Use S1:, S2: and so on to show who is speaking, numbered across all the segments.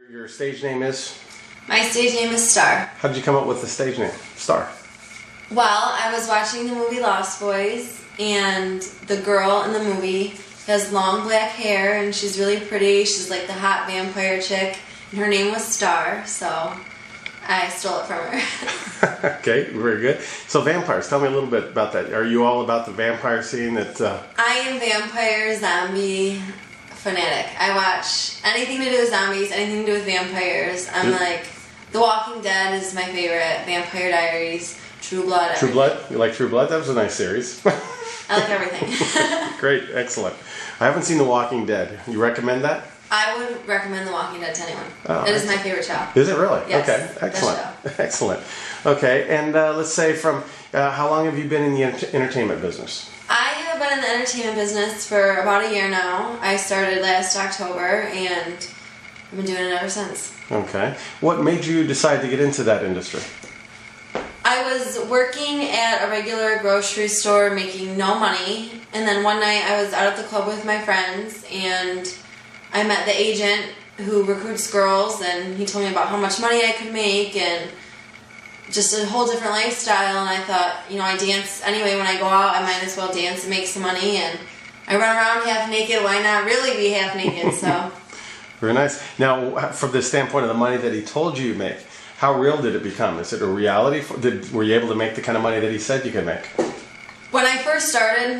S1: Your stage name is?
S2: My stage name is Star.
S1: How did you come up with the stage name, Star?
S2: Well, I was watching the movie Lost Boys, and the girl in the movie has long black hair, and she's really pretty. She's like the hot vampire chick, and her name was Star, so I stole it from her.
S1: Okay, very good. So vampires, tell me a little bit about that. Are you all about the vampire scene?
S2: I am vampire zombie fanatic. I watch anything to do with zombies, anything to do with vampires. I'm like, The Walking Dead is my favorite, Vampire Diaries, True Blood. Everything.
S1: True Blood? You like True Blood? That was a nice series.
S2: I like everything.
S1: Great, excellent. I haven't seen The Walking Dead. You recommend that?
S2: I would recommend The Walking Dead to anyone.
S1: Oh,
S2: it is my favorite show.
S1: Is it really?
S2: Yes.
S1: Okay, excellent. Excellent. Okay, and let's say from how long have you been in the entertainment business?
S2: I have been in the entertainment business for about a year now. I started last October, and I've been doing it ever since.
S1: Okay. What made you decide to get into that industry?
S2: I was working at a regular grocery store making no money, and then one night I was out at the club with my friends, and I met the agent who recruits girls, and he told me about how much money I could make and just a whole different lifestyle. And I thought, you know, I dance anyway when I go out, I might as well dance and make some money, and I run around half naked, why not really be half naked? So
S1: very nice. Now, from the standpoint of the money that he told you make, how real did it become? Is it a reality? Were you able to make the kind of money that he said you could make?
S2: When I first started,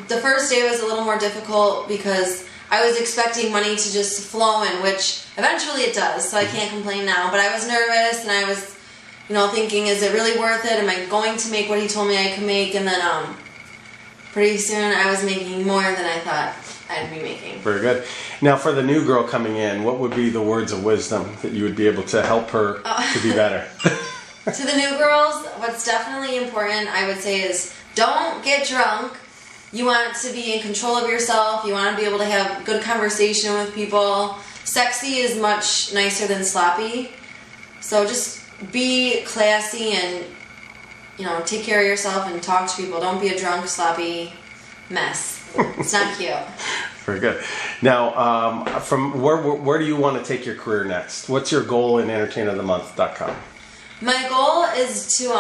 S2: the first day was a little more difficult because I was expecting money to just flow in, which eventually it does, so I can't complain now. But I was nervous, and I was, you know, thinking, is it really worth it? Am I going to make what he told me I could make? And then pretty soon I was making more than I thought I'd be making.
S1: Very good. Now, for the new girl coming in, what would be the words of wisdom that you would be able to help her to be better?
S2: To the new girls, what's definitely important, I would say, is don't get drunk. You want to be in control of yourself. You want to be able to have good conversation with people. Sexy is much nicer than sloppy. So just be classy and, you know, take care of yourself and talk to people. Don't be a drunk, sloppy mess. It's not cute.
S1: Very good. Now, from where do you want to take your career next? What's your goal in entertainofthemonth.com?
S2: My goal is to,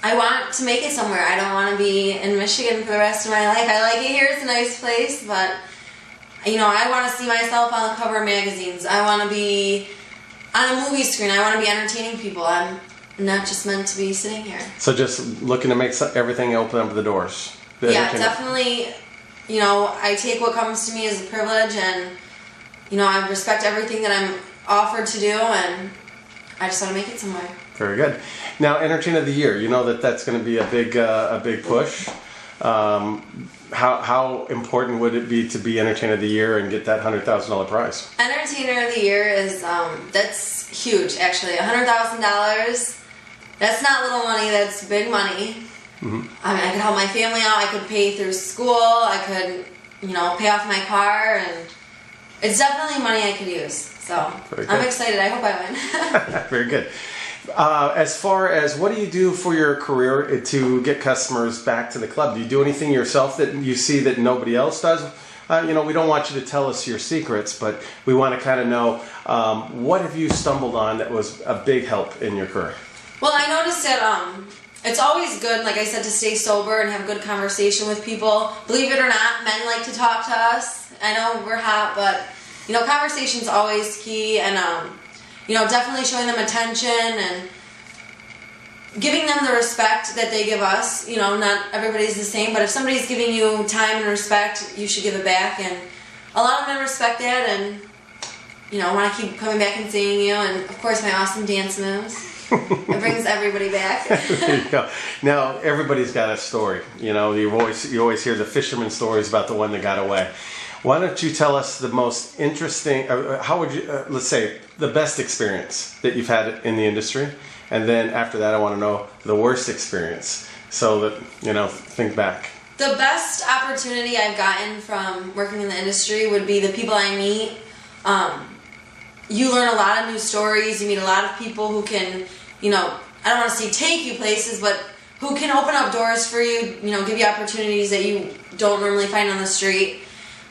S2: I want to make it somewhere. I don't want to be in Michigan for the rest of my life. I like it here. It's a nice place, but, you know, I want to see myself on the cover of magazines. I want to be on a movie screen. I want to be entertaining people. I'm not just meant to be sitting here.
S1: So just looking to make everything open up the doors.
S2: Yeah, definitely. You know, I take what comes to me as a privilege, and, you know, I respect everything that I'm offered to do, and I just want to make it somewhere.
S1: Very good. Now, Entertainer of the Year, you know that's going to be a big push. How important would it be to be Entertainer of the Year and get that $100,000 prize?
S2: Entertainer of the Year is, that's huge, actually. $100,000, that's not little money, that's big money. Mm-hmm. I mean, I could help my family out, I could pay through school, I could, you know, pay off my car, and it's definitely money I could use. So I'm excited. I hope I win.
S1: Very good. As far as what do you do for your career to get customers back to the club? Do you do anything yourself that you see that nobody else does? You know, we don't want you to tell us your secrets, but we want to kind of know what have you stumbled on that was a big help in your career?
S2: Well, I noticed that it's always good, like I said, to stay sober and have good conversation with people. Believe it or not, men like to talk to us. I know we're hot, but, you know, conversation's always key, and, you know, definitely showing them attention and giving them the respect that they give us. You know, not everybody's the same, but if somebody's giving you time and respect, you should give it back, and a lot of men respect that and, you know, want to keep coming back and seeing you, and, of course, my awesome dance moves. It brings everybody back.
S1: There you go. Now, everybody's got a story. You know, you always hear the fisherman stories about the one that got away. Why don't you tell us the most interesting, how would you, let's say, the best experience that you've had in the industry, and then after that I want to know the worst experience, so that, you know, think back.
S2: The best opportunity I've gotten from working in the industry would be the people I meet. You learn a lot of new stories, you meet a lot of people who can, you know, I don't want to say take you places, but who can open up doors for you, you know, give you opportunities that you don't normally find on the street.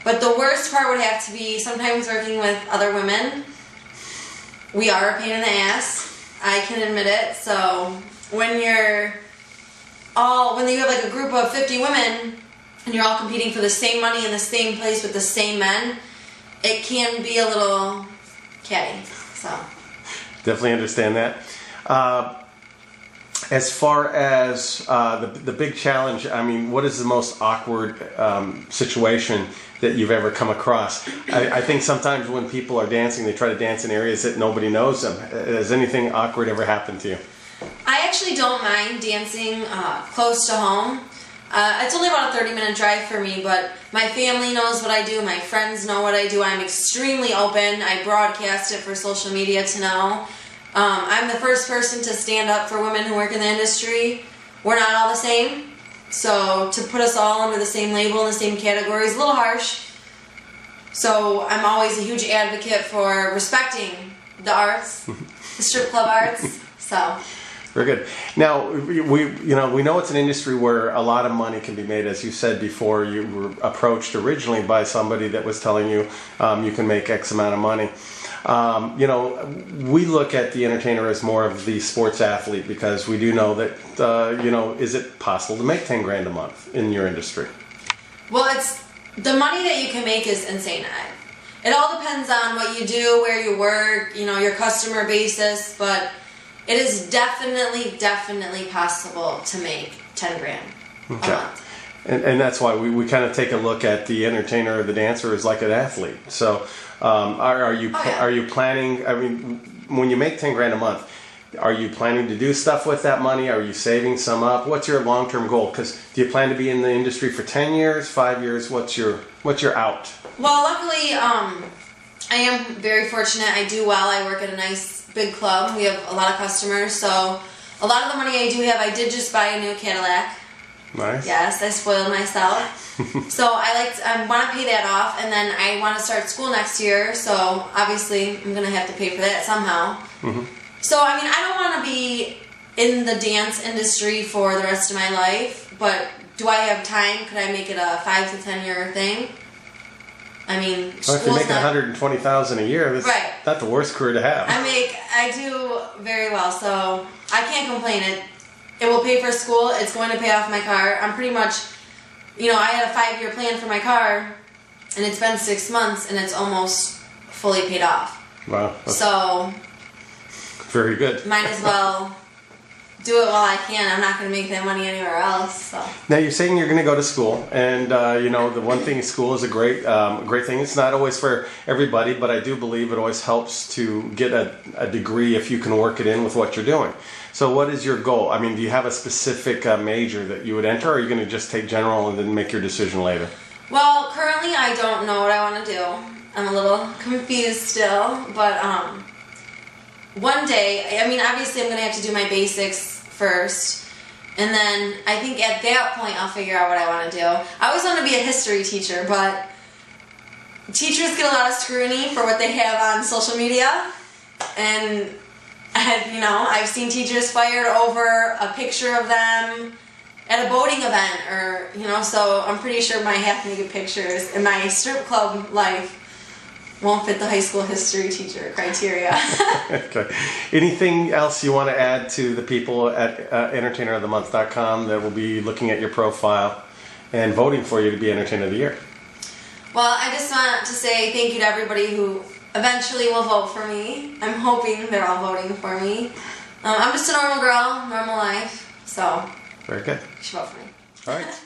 S2: But the worst part would have to be sometimes working with other women. we are a pain in the ass. I can admit it. So when you have like a group of 50 women and you're all competing for the same money in the same place with the same men, it can be a little catty. So
S1: definitely understand that. As far as the big challenge, I mean, what is the most awkward situation that you've ever come across? I think sometimes when people are dancing, they try to dance in areas that nobody knows them. Has anything awkward ever happened to you?
S2: I actually don't mind dancing close to home. It's only about a 30-minute drive for me, but my family knows what I do. My friends know what I do. I'm extremely open. I broadcast it for social media to know. I'm the first person to stand up for women who work in the industry. We're not all the same. So to put us all under the same label in the same category is a little harsh. So I'm always a huge advocate for respecting the arts, the strip club arts. So
S1: very good. Now we know it's an industry where a lot of money can be made. As you said before, you were approached originally by somebody that was telling you you can make X amount of money. We look at the entertainer as more of the sports athlete because we do know that, is it possible to make 10 grand a month in your industry?
S2: Well, the money that you can make is insane. It all depends on what you do, where you work, your customer basis, but it is definitely possible to make 10 grand a month.
S1: And that's why we kind of take a look at the entertainer or the dancer as like an athlete. So are you planning, I mean, when you make 10 grand a month, are you planning to do stuff with that money? Are you saving some up? What's your long-term goal? Because do you plan to be in the industry for 10 years, 5 years? What's your out?
S2: Well, luckily, I am very fortunate. I do well. I work at a nice big club. We have a lot of customers. So a lot of the money I do have, I did just buy a new Cadillac.
S1: Nice.
S2: Yes, I spoiled myself. So I want to pay that off, and then I want to start school next year. So obviously, I'm gonna have to pay for that somehow. Mm-hmm. So I mean, I don't want to be in the dance industry for the rest of my life. But do I have time? Could I make it a 5 to 10 year thing? I mean,
S1: well, if you're making $120,000 a year, that's
S2: right.
S1: Not the worst career to have.
S2: I do very well, so I can't complain. It will pay for school. It's going to pay off my car. I'm pretty much, I had a 5-year plan for my car, and it's been 6 months, and it's almost fully paid off.
S1: Wow.
S2: So,
S1: very good.
S2: Might as well do it while I can. I'm not going to make that money anywhere else. So.
S1: Now you're saying you're going to go to school, and the one thing school is a great thing. It's not always for everybody, but I do believe it always helps to get a degree if you can work it in with what you're doing. So what is your goal? I mean, do you have a specific major that you would enter, or are you going to just take general and then make your decision later?
S2: Well, currently I don't know what I want to do. I'm a little confused still, but one day, I mean, obviously I'm going to have to do my basics first, and then I think at that point I'll figure out what I want to do. I always want to be a history teacher, but teachers get a lot of scrutiny for what they have on social media, and I've seen teachers fired over a picture of them at a boating event, or so I'm pretty sure my half-naked pictures in my strip club life won't fit the high school history teacher criteria.
S1: Okay. Anything else you want to add to the people at entertainerofthemonth.com that will be looking at your profile and voting for you to be Entertainer of the Year?
S2: Well, I just want to say thank you to everybody who eventually will vote for me. I'm hoping they're all voting for me. I'm just a normal girl, normal life, so
S1: very good.
S2: You should vote for me.
S1: All right.